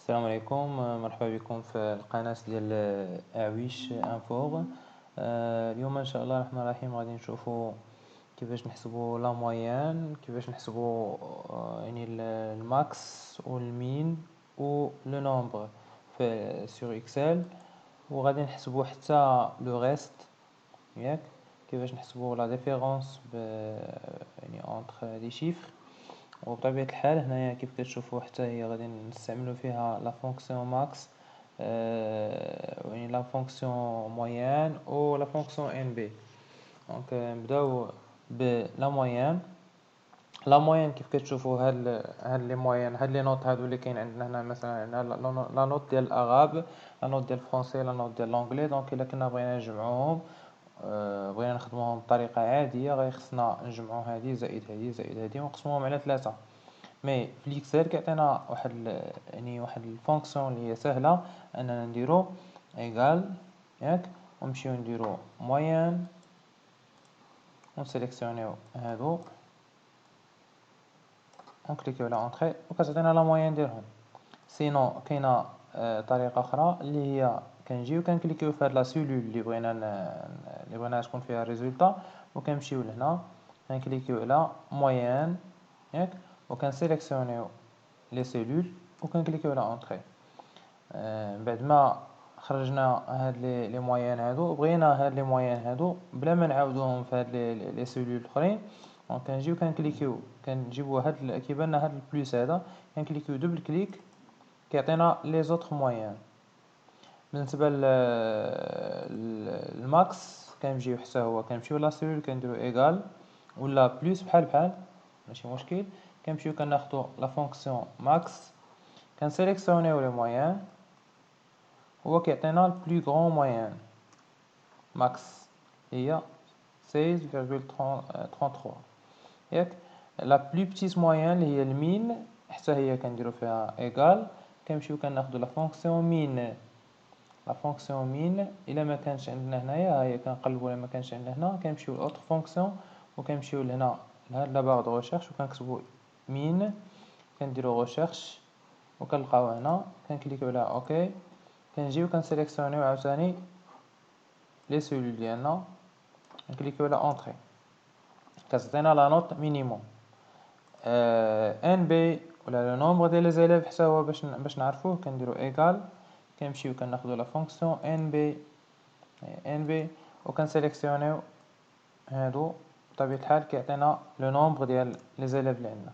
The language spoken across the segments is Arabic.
السلام عليكم. مرحبا بكم في القناة ديال أعويش انفور. اليوم ان شاء الله الرحمن الرحيم غادي نشوفوا كيفاش نحسبوا لا مويان، كيفاش نحسبوا يعني الماكس والمين و لو نومبر في سور اكسل، وغادي نحسبوا حتى لو ريست ياك، كيفاش نحسبوا لا ديفيرونس يعني اونتر لي شيفر. وبطبيعة الحال هنايا كيف كتشوفوا حتى هي غادي نستعملوا فيها لا فونكسيون ماكس، يعني لا فونكسيون مويان و لا فونكسيون ان بي. دونك نبداو بلا مويان. لا مويان كيف كتشوفوا هاد لي مويان، هاد لي نوت هادو اللي كاين عندنا هنا، مثلا هنا لا نوت ديال الاغاب، لا نوت ديال الفرونسي، لا نوت ديال لونجلي. دونك الا كنا بغينا نجمعوهم، بغينا نخدموهم بطريقه عاديه، غير خصنا نجمعوا هادي زائد هادي زائد هادي ونقسموهم على 3. مي في ليكسل كيعطينا يعني واحد الفونكسيون اللي هي سهله اننا نديرو ايغال ياك، ونمشيو نديرو موين ونسيليكسيونيو هادو ونكليكيو على اونطري وكتعطينا لا موين ديالهم. سينو كاينه طريقه اخرى اللي هي كنجيو كنكليكيو في هاد لا سيلول اللي بغينا تكون فيها الريزولطا، وكنمشيو لهنا كنكليكيو على موين ياك، وكنسيليكسيونيو لي سيلول وكنكليكيو على اونطري. بعد ما خرجنا هاد لي موين هادو، وبغينا هاد لي موين هادو بلا ما نعاودوهم في هاد لي سيلول الاخرين، دونك كنجيو كنكليكيو كنجيبو هاد كيبان لنا هاد البلوس هذا، كنكليكيو دوبل كليك كيعطينا لي زوطخ موين. بالنسبه الماكس كنمشيو حتى هو كنمشيو لا سيلول كنديرو ايغال ولا بلس بحال ماشي مشكل، كنمشيو كناخدو لا فونكسيون ماكس، كنسيليكسيونيو لي موين، هو كيعطينا البلو غران موين ماكس هي 16.33 ياك. لا بلو بتيت موين اللي هي المين حتى هي كنديرو فيها ايغال، كنمشيو كناخدو لا فونكسيون مين. لا فونكسيون مين الا ما كانش عندنا هنايا، ها هي كنقلبوا الا ما كانش عندنا هنا، كنمشيو لاوتر فونكسيون وكنمشيو لهنا لهاد لا باغ دو ريشيرش وكنكتبوا مين، كنديرو ريشيرش وكنلقاو هنا، كنكليكيو على اوكي، كنجيو كنسيليكسيونيو عاوتاني لي سيلول ديالنا، نكليكيو على اونطري، كتعطينا لا نوت مينيموم ان بي ولا لو نومبر ديال لي زيليف. حتى هو باش نعرفوه كنديرو ايغال، كنمشيو كناخدو لا فونكسيون ان بي وكنسيليكسيونيو هادو. بطبيعة الحال كيعطينا لو نومبر ديال لي زيليف اللي عندنا.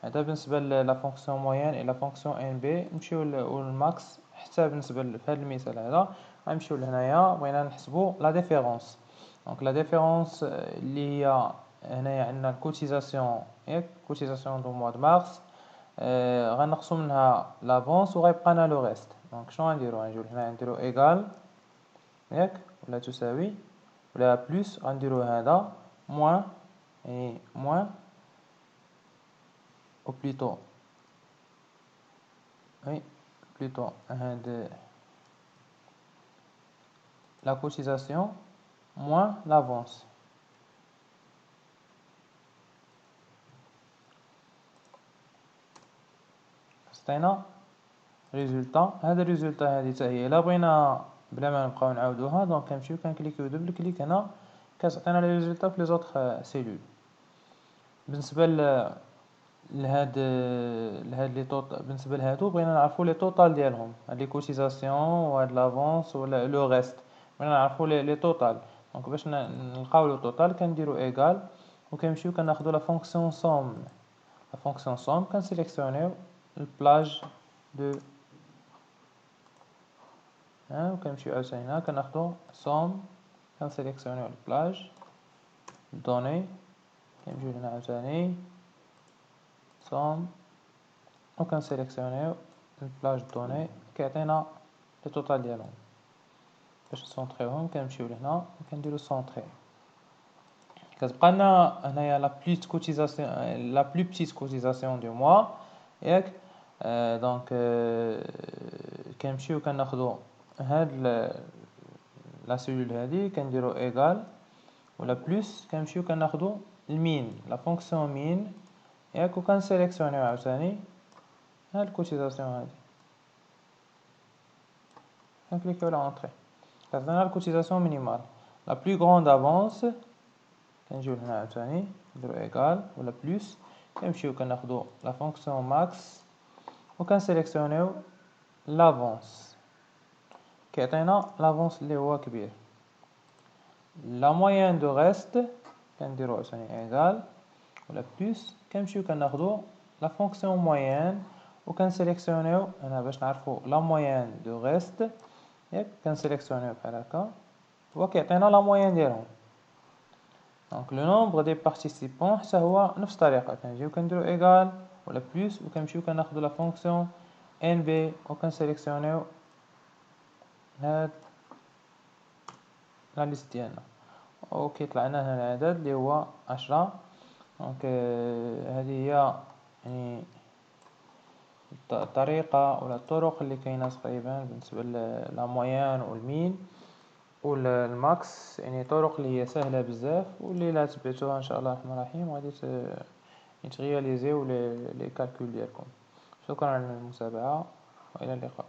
هذا بالنسبه لا فونكسيون موين اي لا فونكسيون ان بي. نمشيو للماكس. حتى بالنسبه لهذا المثال هذا غنمشيو لهنايا، بغينا نحسبوا لا ديفيرونس. دونك لا ديفيرونس اللي هي هنايا عندنا الكوتيزاسيون ياك، كوتيزاسيون دو موا دو مارس، غنقصوا منها لافونس وغيبقى لنا لو ريست. دونك شنو غنديرو؟ غنجيو هنا نديرو ايغال ياك ولا تساوي ولا بلس، غنديرو هذا موان اي موان او بليتو oui plutôt de la cotisation moins l'avance. عطينا ريزولطا. هذا الريزولطا هذه حتى هي الا بغينا بلا ما نبقاو نعاودوها، دونك كنمشيو كنكليكيو دوبل كليك هنا، كتعطينا لي ريزولطا في لي زوطخ سيلول. بالنسبه لهاد لي توتال، بالنسبه لهادو بغينا نعرفوا لي توتال ديالهم، هاد لي كوتيزاسيون وهاد لافونس ولا لو ريست، بغينا نعرفوا لي توتال. دونك باش نلقاو لو توتال كنديرو ايغال وكنمشيو كناخدو لا فونكسيون سوم. لا فونكسيون سوم كنسيليكسيونيو البلاج دو وكنمشيو عاوتاني هنا كناخدو سوم، كنسيليكسيونيو البلاج دوني، كنمشيو هنا عاوتاني سوم وكنسيليكسيونيو البلاج دوني، كيعطينا لي توتال ديالهم. باش نسونطريوهم كنمشيو لهنا وكنديرو سونطري. كتبقى لنا هنايا لا بليت كوتيزاسيون، لا بلو بتيت كوتيزاسيون دو موا ياك. دونك كنمشيو كناخدو هاد لا سيلول هادي كنديرو ايغال ولا بلس، كنمشيو كناخدو المين، لا فونكسيون مين ياك، وكنسيليكسيونيو عاوتاني هاد الكوتيزاسيون هادي كنكليكيو على انتري كتعطينا الكوتيزاسيون مينيمال لا بلو غروند افونس كنجيو لهنا عاوتاني نديرو ايغال ولا بلوس كنمشيو كناخدو لا فونكسيون ماكس وكنسيليكسيونيو لافونس كيعطينا لافونس اللي هو كبير لا موين دو ريست كنديرو عاوتاني ايغال ولا بلوس كنمشيو كناخدو لا فونكسيون موين وكنسيليكسيونيو هنا باش نعرفو لا موين دو ريست ياك كنسيليكسيونيو بحال هكا هو كيعطينا لا موين ديالهم دونك لو نومبر دي بارتيسيبون حتى هو نفس الطريقه كنجيو كنديرو ايغال ولا بلوس وكنمشيو كناخدو لا فونكسيون ان بي وكنسيليكسيونيو هاد لا ليست ديالنا وكيطلع لنا هنا العدد اللي هو 10 دونك هذه هي يعني الطريقه ولا الطرق اللي كاينه تقريبا بالنسبه لا موين والمين والماكس يعني طرق اللي هي سهله بزاف واللي لا تبعتوها ان شاء الله الرحمن الرحيم وغادي تغياليزيو لي كالكول ديالكم. شكرا على المتابعه والى اللقاء.